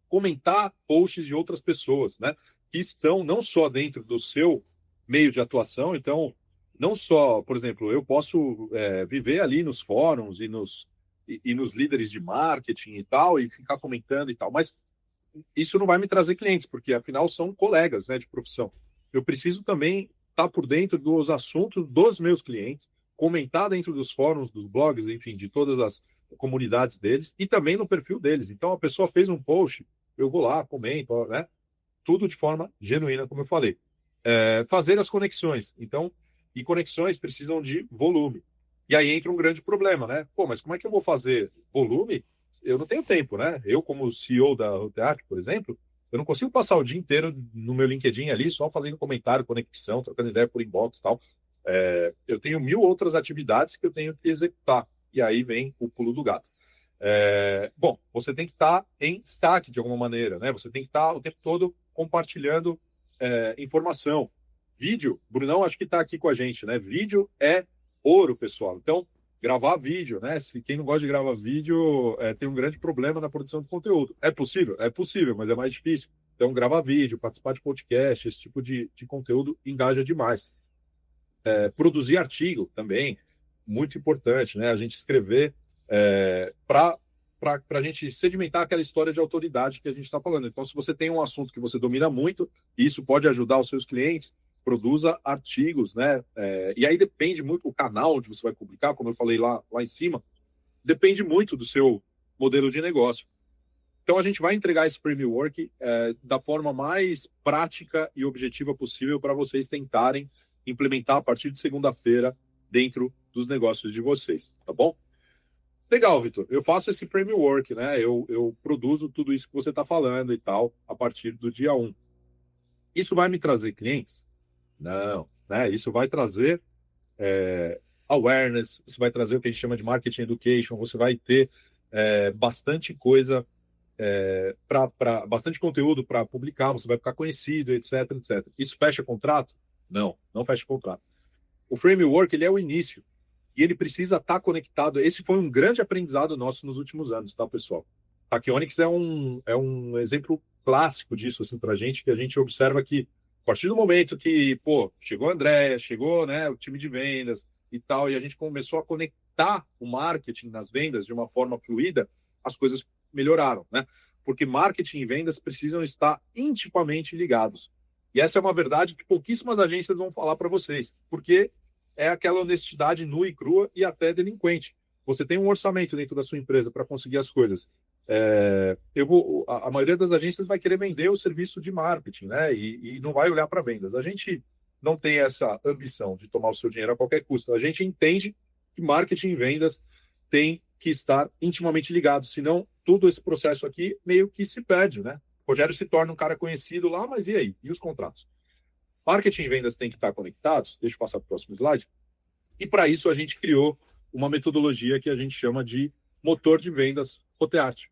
comentar posts de outras pessoas, né, que estão não só dentro do seu meio de atuação, então, não só, por exemplo, eu posso viver ali nos fóruns e nos líderes de marketing e tal, e ficar comentando e tal, mas isso não vai me trazer clientes, porque afinal são colegas, né, de profissão. Eu preciso também estar por dentro dos assuntos dos meus clientes, comentar dentro dos fóruns, dos blogs, enfim, de todas as comunidades deles e também no perfil deles. Então, a pessoa fez um post, eu vou lá, comento, né? Tudo de forma genuína, como eu falei. Fazer as conexões. Então, e conexões precisam de volume. E aí entra um grande problema, né? Pô, mas como é que eu vou fazer volume? Eu não tenho tempo, né? Eu, como CEO da Roteart, por exemplo, eu não consigo passar o dia inteiro no meu LinkedIn ali, só fazendo comentário, conexão, trocando ideia por inbox e tal. Eu tenho 1000 outras atividades que eu tenho que executar. E aí vem o pulo do gato. Bom, você tem que estar em destaque de alguma maneira, né? Você tem que estar o tempo todo compartilhando informação. Vídeo, Brunão acho que está aqui com a gente, né? Vídeo é ouro, pessoal. Então, gravar vídeo, né? Se quem não gosta de gravar vídeo tem um grande problema na produção de conteúdo. É possível? É possível, mas é mais difícil. Então, gravar vídeo, participar de podcast, esse tipo de conteúdo engaja demais. Produzir artigo também, muito importante, né? A gente escrever para a gente sedimentar aquela história de autoridade que a gente está falando. Então, se você tem um assunto que você domina muito, e isso pode ajudar os seus clientes, produza artigos, né? E aí depende muito o canal onde você vai publicar, como eu falei lá em cima, depende muito do seu modelo de negócio. Então, a gente vai entregar esse framework da forma mais prática e objetiva possível para vocês tentarem implementar a partir de segunda-feira dentro dos negócios de vocês, tá bom? Legal, Vitor. Eu faço esse framework, né? Eu produzo tudo isso que você está falando e tal a partir do dia 1. Isso vai me trazer clientes? Não, né? Isso vai trazer awareness, isso vai trazer o que a gente chama de marketing education, você vai ter bastante coisa, bastante conteúdo para publicar, você vai ficar conhecido, etc, etc. Isso fecha contrato? Não fecha contrato. O framework, ele é o início. E ele precisa estar conectado. Esse foi um grande aprendizado nosso nos últimos anos, tá, pessoal? A Onyx é um exemplo clássico disso, assim, para a gente, que a gente observa que, a partir do momento que, pô, chegou a Andréia, chegou, né, o time de vendas e tal, e a gente começou a conectar o marketing nas vendas de uma forma fluida, as coisas melhoraram, né? Porque marketing e vendas precisam estar intimamente ligados. E essa é uma verdade que pouquíssimas agências vão falar para vocês, porque é aquela honestidade nua e crua e até delinquente. Você tem um orçamento dentro da sua empresa para conseguir as coisas. A maioria das agências vai querer vender o serviço de marketing, né? E não vai olhar para vendas. A gente não tem essa ambição de tomar o seu dinheiro a qualquer custo. A gente entende que marketing e vendas têm que estar intimamente ligados, senão todo esse processo aqui meio que se perde, né? Rogério se torna um cara conhecido lá, mas e aí? E os contratos? Marketing e vendas têm que estar conectados. Deixa eu passar para o próximo slide. E para isso a gente criou uma metodologia que a gente chama de motor de vendas Roteart.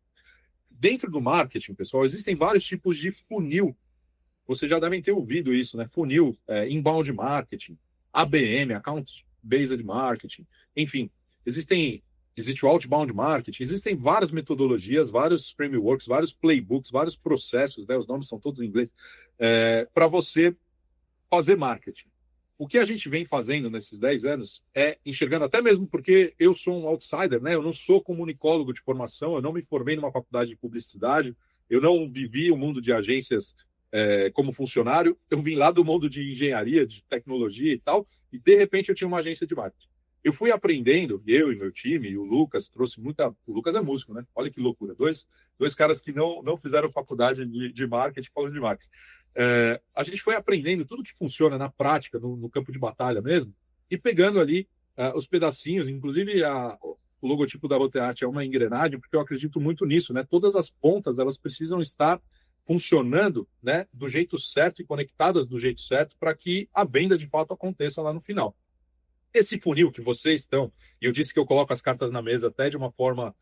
Dentro do marketing, pessoal, existem vários tipos de funil. Vocês já devem ter ouvido isso, né? Funil, inbound marketing, ABM, Account Based Marketing, enfim, existe o outbound marketing, existem várias metodologias, vários frameworks, vários playbooks, vários processos, né? Os nomes são todos em inglês, para você fazer marketing. O que a gente vem fazendo nesses 10 anos é enxergando, até mesmo porque eu sou um outsider, né? Eu não sou comunicólogo de formação, eu não me formei numa faculdade de publicidade, eu não vivi o mundo de agências como funcionário, eu vim lá do mundo de engenharia, de tecnologia e tal, e de repente eu tinha uma agência de marketing. Eu fui aprendendo, eu e meu time, e o Lucas trouxe muita... O Lucas é músico, né? Olha que loucura. Dois caras que não fizeram faculdade de marketing, falando de marketing. A gente foi aprendendo tudo que funciona na prática, no campo de batalha mesmo, e pegando ali os pedacinhos, inclusive o logotipo da Roteart é uma engrenagem, porque eu acredito muito nisso, né? Todas as pontas, elas precisam estar funcionando, né, do jeito certo e conectadas do jeito certo para que a venda de fato aconteça lá no final. Esse funil que vocês estão, e eu disse que eu coloco as cartas na mesa até de uma forma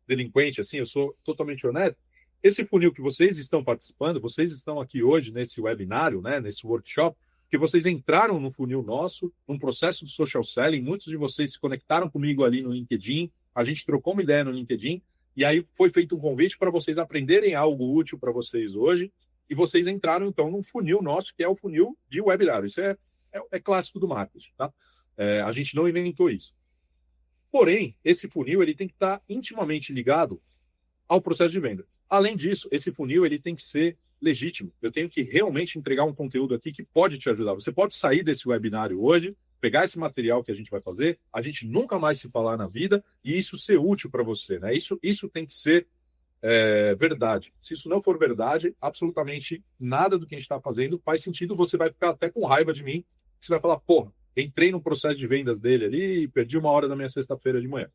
delinquente, assim, eu sou totalmente honesto. Esse funil que vocês estão participando, vocês estão aqui hoje nesse webinário, né, nesse workshop, que vocês entraram no funil nosso, num processo de social selling, muitos de vocês se conectaram comigo ali no LinkedIn, a gente trocou uma ideia no LinkedIn, e aí foi feito um convite para vocês aprenderem algo útil para vocês hoje, e vocês entraram, então, num funil nosso, que é o funil de webinário. Isso é clássico do marketing, tá? A gente não inventou isso. Porém, esse funil ele tem que estar intimamente ligado ao processo de venda. Além disso, esse funil ele tem que ser legítimo. Eu tenho que realmente entregar um conteúdo aqui que pode te ajudar. Você pode sair desse webinário hoje, pegar esse material que a gente vai fazer, a gente nunca mais se falar na vida e isso ser útil para você, né? Isso tem que ser verdade. Se isso não for verdade, absolutamente nada do que a gente está fazendo faz sentido. Você vai ficar até com raiva de mim. Você vai falar, porra, entrei no processo de vendas dele ali e perdi 1 hora da minha sexta-feira de manhã.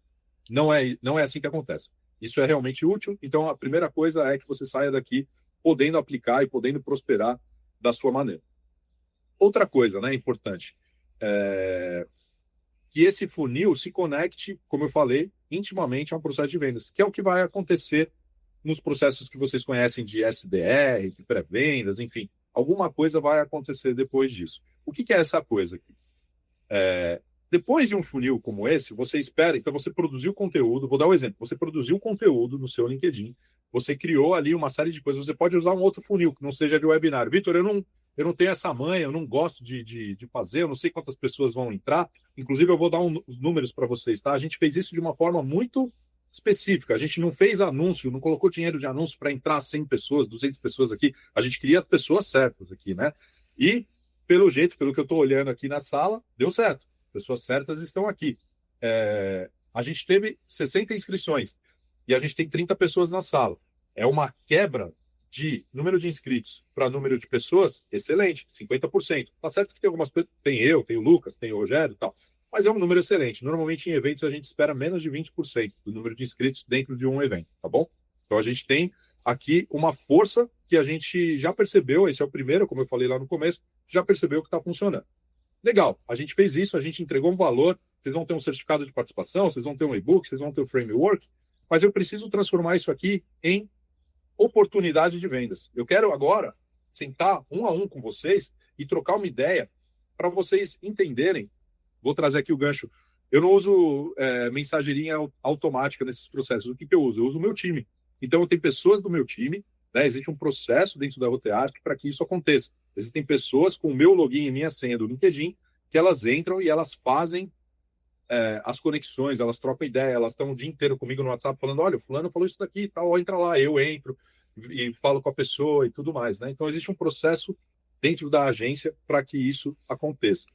Não é assim que acontece. Isso é realmente útil. Então, a primeira coisa é que você saia daqui podendo aplicar e podendo prosperar da sua maneira. Outra coisa, né, importante, que esse funil se conecte, como eu falei, intimamente a um processo de vendas, que é o que vai acontecer nos processos que vocês conhecem de SDR, de pré-vendas, enfim. Alguma coisa vai acontecer depois disso. O que é essa coisa aqui? Depois de um funil como esse, você espera, então você produziu conteúdo, vou dar um exemplo, você produziu conteúdo no seu LinkedIn, você criou ali uma série de coisas, você pode usar um outro funil, que não seja de webinário. Vitor, eu não tenho essa manha, eu não gosto de fazer, eu não sei quantas pessoas vão entrar, inclusive eu vou dar os números para vocês, tá? A gente fez isso de uma forma muito específica, a gente não fez anúncio, não colocou dinheiro de anúncio para entrar 100 pessoas, 200 pessoas aqui, a gente queria pessoas certas aqui, né? E, pelo jeito, pelo que eu estou olhando aqui na sala, deu certo. Pessoas certas estão aqui. A gente teve 60 inscrições e a gente tem 30 pessoas na sala. É uma quebra de número de inscritos para número de pessoas excelente, 50%. Tá certo que tem algumas pessoas, tem o Lucas, tem o Rogério e tal, mas é um número excelente. Normalmente em eventos a gente espera menos de 20% do número de inscritos dentro de um evento, tá bom? Então a gente tem aqui uma força que a gente já percebeu, esse é o primeiro, como eu falei lá no começo, já percebeu que está funcionando. Legal, a gente fez isso, a gente entregou um valor, vocês vão ter um certificado de participação, vocês vão ter um e-book, vocês vão ter o framework, mas eu preciso transformar isso aqui em oportunidade de vendas. Eu quero agora sentar um a um com vocês e trocar uma ideia para vocês entenderem. Vou trazer aqui o gancho. Eu não uso mensageria automática nesses processos. O que eu uso? Eu uso o meu time. Então, eu tenho pessoas do meu time, né? Existe um processo dentro da Roteart para que isso aconteça. Existem pessoas com o meu login e minha senha do LinkedIn que elas entram e elas fazem as conexões, elas trocam ideia, elas estão o dia inteiro comigo no WhatsApp falando, olha, o fulano falou isso daqui e tal, entra lá, eu entro e falo com a pessoa e tudo mais, né? Então, existe um processo dentro da agência para que isso aconteça.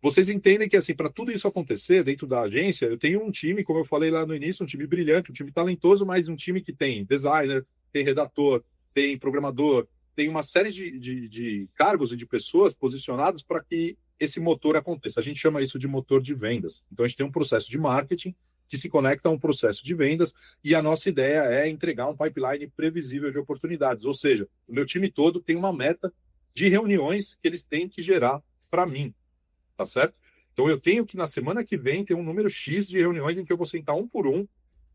Vocês entendem que, assim, para tudo isso acontecer dentro da agência, eu tenho um time, como eu falei lá no início, um time brilhante, um time talentoso, mas um time que tem designer, tem redator, tem programador, tem uma série de cargos e de pessoas posicionadas para que esse motor aconteça. A gente chama isso de motor de vendas. Então, a gente tem um processo de marketing que se conecta a um processo de vendas e a nossa ideia é entregar um pipeline previsível de oportunidades. Ou seja, o meu time todo tem uma meta de reuniões que eles têm que gerar para mim. Tá certo? Então, eu tenho que, na semana que vem, ter um número X de reuniões em que eu vou sentar um por um,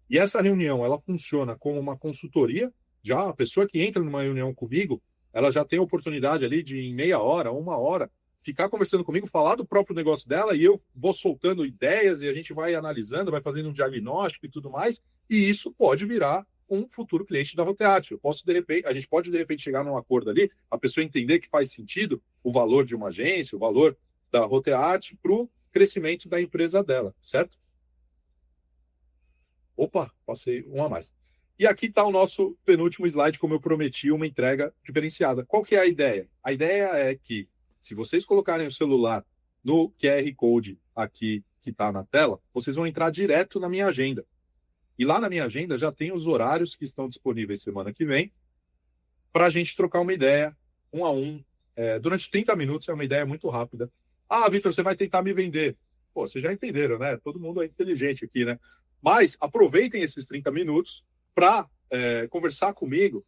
e essa reunião, ela funciona como uma consultoria. Já a pessoa que entra numa reunião comigo, ela já tem a oportunidade ali de, em meia hora, 1 hora, ficar conversando comigo, falar do próprio negócio dela, e eu vou soltando ideias, e a gente vai analisando, vai fazendo um diagnóstico e tudo mais, e isso pode virar um futuro cliente da Roteart. A gente pode, de repente, chegar num acordo ali, a pessoa entender que faz sentido o valor de uma agência, o valor da Roteart para o crescimento da empresa dela, certo? Opa, passei um a mais. E aqui está o nosso penúltimo slide, como eu prometi, uma entrega diferenciada. Qual que é a ideia? A ideia é que, se vocês colocarem o celular no QR Code aqui que está na tela, vocês vão entrar direto na minha agenda. E lá na minha agenda já tem os horários que estão disponíveis semana que vem para a gente trocar uma ideia, um a um. Durante 30 minutos, é uma ideia muito rápida. Ah, Vitor, você vai tentar me vender. Pô, vocês já entenderam, né? Todo mundo é inteligente aqui, né? Mas aproveitem esses 30 minutos para conversar comigo,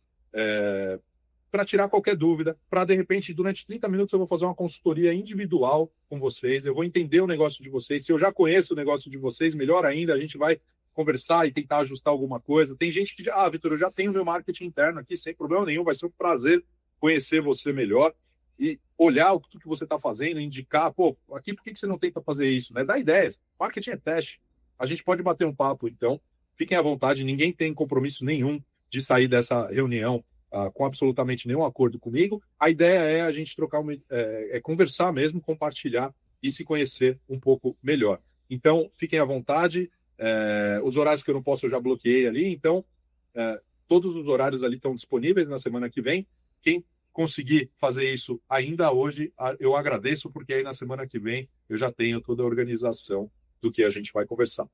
para tirar qualquer dúvida, para, de repente, durante 30 minutos eu vou fazer uma consultoria individual com vocês, eu vou entender o negócio de vocês. Se eu já conheço o negócio de vocês, melhor ainda, a gente vai conversar e tentar ajustar alguma coisa. Tem gente que diz, Vitor, eu já tenho meu marketing interno aqui, sem problema nenhum, vai ser um prazer conhecer você melhor e olhar o que você está fazendo, indicar, pô, aqui por que você não tenta fazer isso, né? Dá ideias. Marketing é teste. A gente pode bater um papo, então, fiquem à vontade, ninguém tem compromisso nenhum de sair dessa reunião com absolutamente nenhum acordo comigo. A ideia é a gente trocar, conversar mesmo, compartilhar e se conhecer um pouco melhor. Então, fiquem à vontade. Os horários que eu não posso, eu já bloqueei ali. Então, todos os horários ali estão disponíveis na semana que vem. Quem conseguir fazer isso ainda hoje, eu agradeço, porque aí na semana que vem eu já tenho toda a organização do que a gente vai conversar.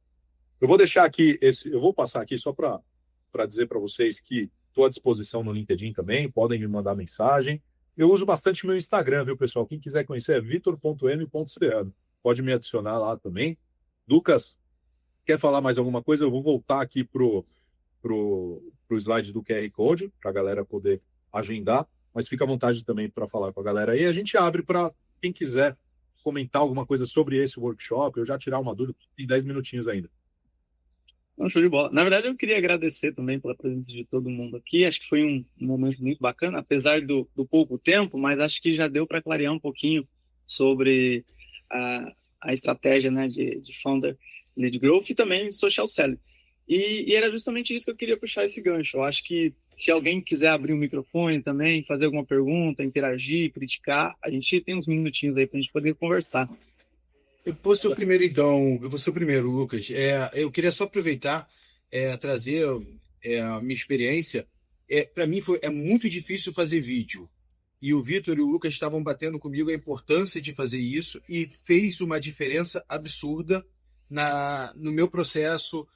Eu vou deixar aqui eu vou passar aqui só para dizer para vocês que estou à disposição no LinkedIn também, podem me mandar mensagem. Eu uso bastante meu Instagram, viu, pessoal? Quem quiser conhecer é vitor.m.ceano. Pode me adicionar lá também. Lucas, quer falar mais alguma coisa? Eu vou voltar aqui pro slide do QR Code, para a galera poder agendar, mas fica à vontade também para falar com a galera aí. A gente abre para quem quiser comentar alguma coisa sobre esse workshop, eu já tirar uma dúvida, tem 10 minutinhos ainda. Não, show de bola. Na verdade, eu queria agradecer também pela presença de todo mundo aqui. Acho que foi um momento muito bacana, apesar do pouco tempo, mas acho que já deu para clarear um pouquinho sobre a estratégia, né, de Founder Lead Growth e também Social Selling. E era justamente isso que eu queria puxar esse gancho. Eu acho que se alguém quiser abrir o microfone também, fazer alguma pergunta, interagir, criticar, a gente tem uns minutinhos aí para a gente poder conversar. Eu vou ser o primeiro, então. Eu vou ser o primeiro, Lucas. Eu queria só aproveitar, trazer a minha experiência. Para mim, é muito difícil fazer vídeo. E o Vitor e o Lucas estavam batendo comigo a importância de fazer isso e fez uma diferença absurda no meu processo.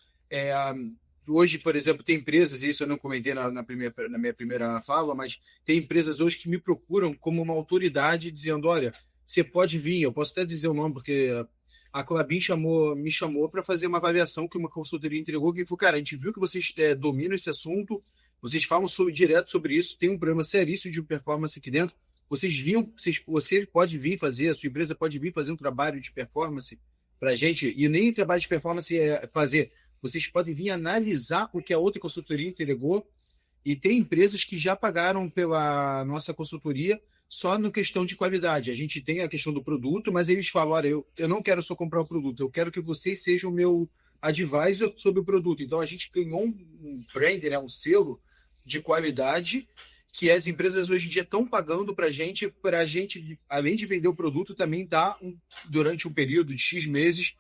Hoje, por exemplo, tem empresas, e isso eu não comentei na minha primeira fala, mas tem empresas hoje que me procuram como uma autoridade dizendo, olha, você pode vir, eu posso até dizer o nome, porque a Clabin me chamou para fazer uma avaliação que uma consultoria entregou, que falou, cara, a gente viu que vocês dominam esse assunto, vocês falam direto sobre isso, tem um problema seríssimo de performance aqui dentro, você pode vir fazer, a sua empresa pode vir fazer um trabalho de performance para a gente, e nem trabalho de performance fazer, vocês podem vir analisar o que a outra consultoria entregou, e tem empresas que já pagaram pela nossa consultoria só na questão de qualidade. A gente tem a questão do produto, mas eles falam, olha, eu não quero só comprar o produto, eu quero que vocês sejam o meu advisor sobre o produto. Então, a gente ganhou um brand, né, um selo de qualidade que as empresas hoje em dia estão pagando para a gente, além de vender o produto, também dar, durante um período de X meses,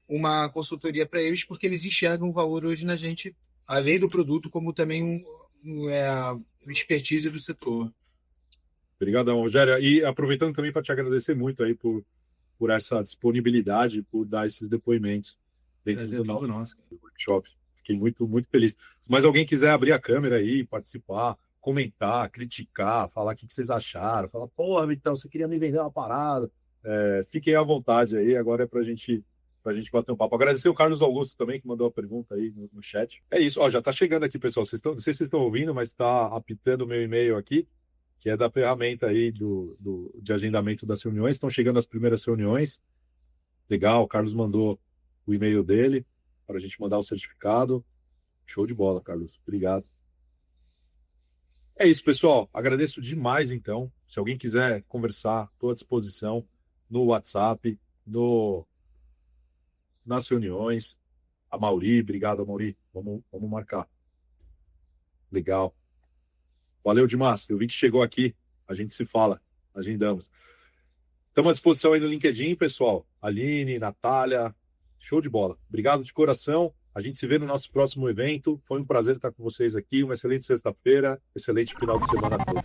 uma consultoria para eles, porque eles enxergam o valor hoje na gente, além do produto, como também a expertise do setor. Obrigadão, Rogério. E aproveitando também para te agradecer muito aí por essa disponibilidade, por dar esses depoimentos dentro do nosso workshop. Fiquei muito, muito feliz. Se mais alguém quiser abrir a câmera aí, participar, comentar, criticar, falar o que vocês acharam, falar, porra, então, você queria me vender uma parada, fiquem à vontade aí, agora é para a gente bater um papo. Agradecer o Carlos Augusto também, que mandou a pergunta aí no chat. É isso, já está chegando aqui, pessoal. Não sei se vocês estão ouvindo, mas está apitando o meu e-mail aqui, que é da ferramenta aí de agendamento das reuniões. Estão chegando as primeiras reuniões. Legal, o Carlos mandou o e-mail dele para a gente mandar o certificado. Show de bola, Carlos. Obrigado. É isso, pessoal. Agradeço demais, então. Se alguém quiser conversar, estou à disposição no WhatsApp, nas reuniões. A Mauri, obrigado, Mauri. Vamos marcar. Legal. Valeu, Dimas. Eu vi que chegou aqui. A gente se fala. Agendamos. Estamos à disposição aí no LinkedIn, pessoal. Aline, Natália. Show de bola. Obrigado de coração. A gente se vê no nosso próximo evento. Foi um prazer estar com vocês aqui. Uma excelente sexta-feira. Excelente final de semana a todos.